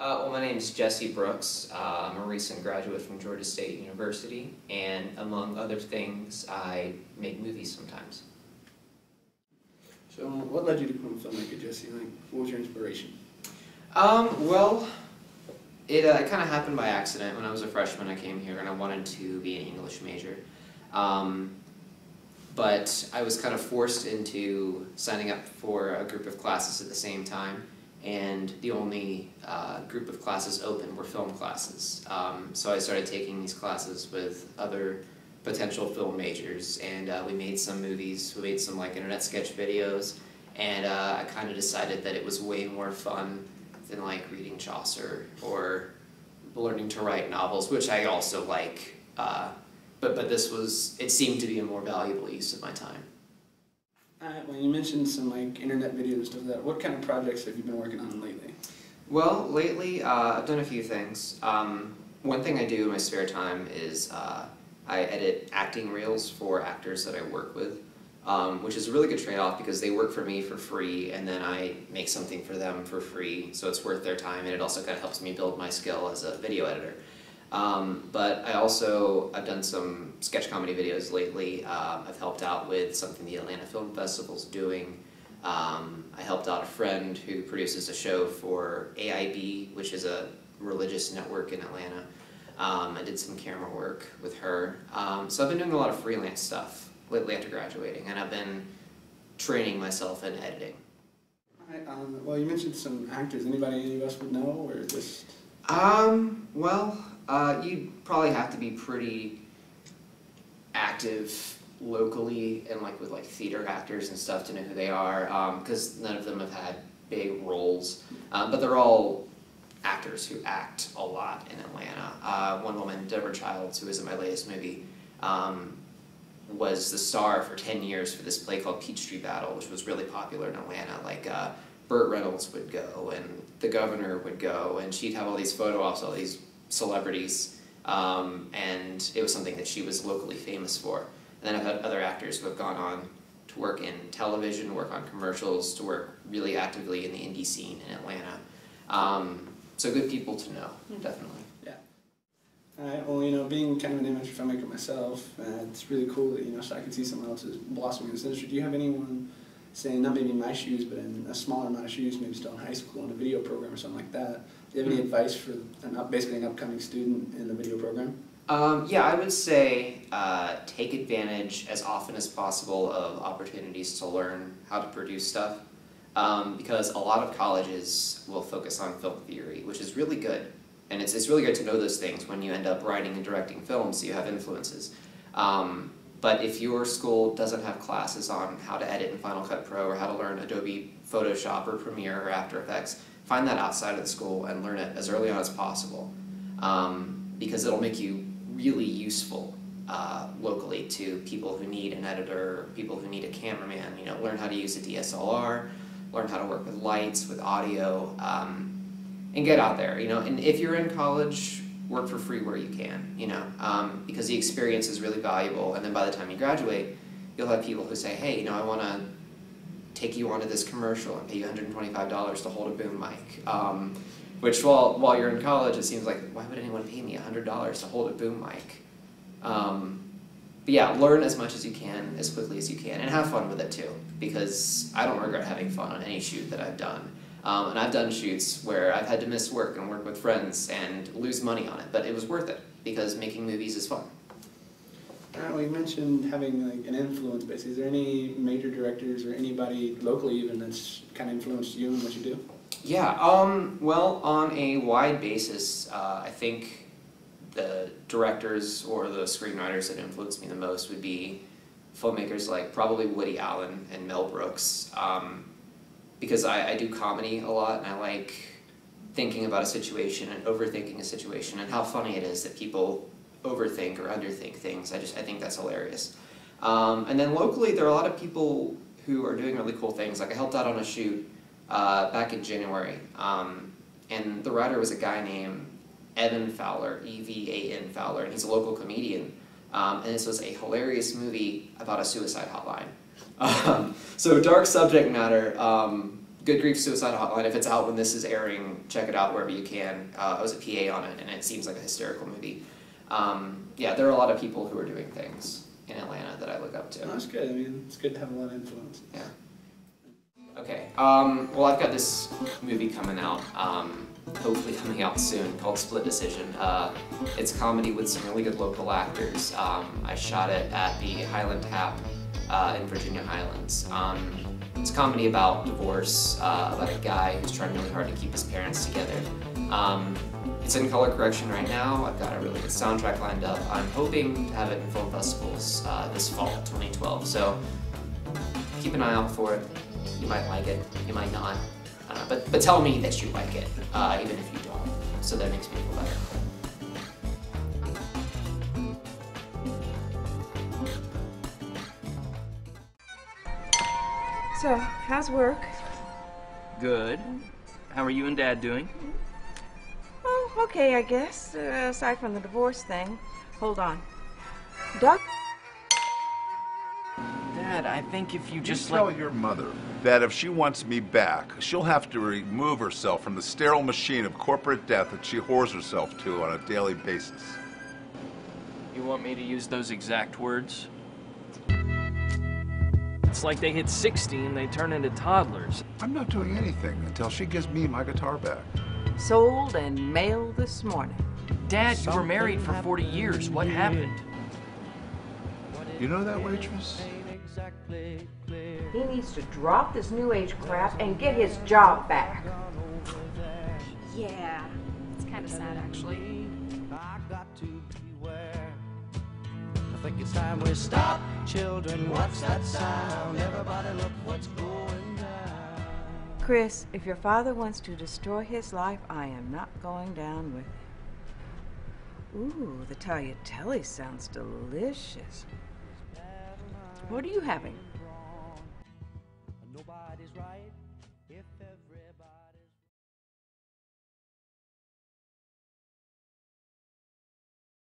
Well, my name is Jesse Brooks. I'm a recent graduate from Georgia State University, and among other things, I make movies sometimes. So, what led you to become a filmmaker, Jesse? Like, what was your inspiration? Well, it kind of happened by accident. When I was a freshman, I came here and I wanted to be an English major. But I was kind of forced into signing up for a group of classes at the same time, and the only group of classes open were film classes. So I started taking these classes with other potential film majors, and we made some movies. We made some like internet sketch videos, and I kind of decided that it was way more fun than like reading Chaucer or learning to write novels, which I also like. But it seemed to be a more valuable use of my time. Well, you mentioned some like internet videos and stuff like that. What kind of projects have you been working on lately? Well, lately I've done a few things. One thing I do in my spare time is I edit acting reels for actors that I work with, which is a really good trade-off because they work for me for free and then I make something for them for free, so it's worth their time, and it also kind of helps me build my skill as a video editor. But I've done some sketch comedy videos lately. I've helped out with something the Atlanta Film Festival's doing. I helped out a friend who produces a show for AIB, which is a religious network in Atlanta. I did some camera work with her. So I've been doing a lot of freelance stuff lately after graduating, and I've been training myself in editing. Well, you mentioned some actors. Anybody any of us would know, or just? You'd probably have to be pretty active locally and like with like theater actors and stuff to know who they are, because none of them have had big roles, but they're all actors who act a lot in Atlanta. One woman, Deborah Childs, who was in my latest movie, was the star for 10 years for this play called Peachtree Battle, which was really popular in Atlanta. Like Burt Reynolds would go, and the governor would go, and she'd have all these photo ops, all these celebrities, and it was something that she was locally famous for. And then I've had other actors who have gone on to work in television, work on commercials, to work really actively in the indie scene in Atlanta. So good people to know, definitely. Yeah. Well, you know, being kind of an amateur filmmaker myself, it's really cool that, you know, so I can see someone else is blossoming in this industry. Do you have anyone, say, not maybe in my shoes, but in a smaller amount of shoes, maybe still in high school, in a video program or something like that? Do you have any advice for basically an upcoming student in the video program? Yeah, I would say take advantage as often as possible of opportunities to learn how to produce stuff, because a lot of colleges will focus on film theory, which is really good. And it's really good to know those things when you end up writing and directing films, so you have influences. But if your school doesn't have classes on how to edit in Final Cut Pro or how to learn Adobe Photoshop or Premiere or After Effects, find that outside of the school and learn it as early on as possible, because it'll make you really useful locally to people who need an editor, people who need a cameraman. You know, learn how to use a DSLR, learn how to work with lights, with audio, and get out there. You know, and if you're in college, work for free where you can. You know, because the experience is really valuable. And then by the time you graduate, you'll have people who say, "Hey, you know, I want to take you onto this commercial and pay you $125 to hold a boom mic." Which, while you're in college, it seems like, why would anyone pay me $100 to hold a boom mic? But yeah, learn as much as you can, as quickly as you can, and have fun with it too, because I don't regret having fun on any shoot that I've done. And I've done shoots where I've had to miss work and work with friends and lose money on it, but it was worth it, because making movies is fun. Well, you mentioned having like an influence, basically. Is there any major directors or anybody locally even that's kind of influenced you in what you do? Yeah, well, on a wide basis, I think the directors or the screenwriters that influenced me the most would be filmmakers like probably Woody Allen and Mel Brooks, because I do comedy a lot, and I like thinking about a situation and overthinking a situation and how funny it is that people overthink or underthink things. I think that's hilarious. And then locally, there are a lot of people who are doing really cool things. Like I helped out on a shoot back in January, and the writer was a guy named Evan Fowler, E-V-A-N Fowler, and he's a local comedian. And this was a hilarious movie about a suicide hotline. So dark subject matter, good Grief Suicide Hotline. If it's out when this is airing, check it out wherever you can. I was a PA on it, and it seems like a hysterical movie. Yeah, there are a lot of people who are doing things in Atlanta that I look up to. Oh, that's good. I mean, it's good to have a lot of influence. Yeah. Okay. Well, I've got this movie coming out, hopefully coming out soon, called Split Decision. It's a comedy with some really good local actors. I shot it at the Highland Tap in Virginia Highlands. It's a comedy about divorce, about a guy who's trying really hard to keep his parents together. It's in color correction right now. I've got a really good soundtrack lined up. I'm hoping to have it in film festivals this fall, 2012. So keep an eye out for it. You might like it, you might not. But tell me that you like it, even if you don't. So that makes me feel better. So, how's work? Good. How are you and Dad doing? Oh, okay, I guess. Aside from the divorce thing. Hold on. Doc? Dad, I think if you just tell your mother that if she wants me back, she'll have to remove herself from the sterile machine of corporate death that she whores herself to on a daily basis. You want me to use those exact words? It's like they hit 60 and they turn into toddlers. I'm not doing anything until she gives me my guitar back. Sold and mailed this morning. Dad, you were married for 40 years. What happened? You know that waitress? He needs to drop this new age crap and get his job back. Yeah, it's kind of sad actually. I think it's time we stop, children. What's that sound? Everybody look what's going down. Chris, if your father wants to destroy his life, I am not going down with him. Ooh, the tagliatelle sounds delicious. What are you having?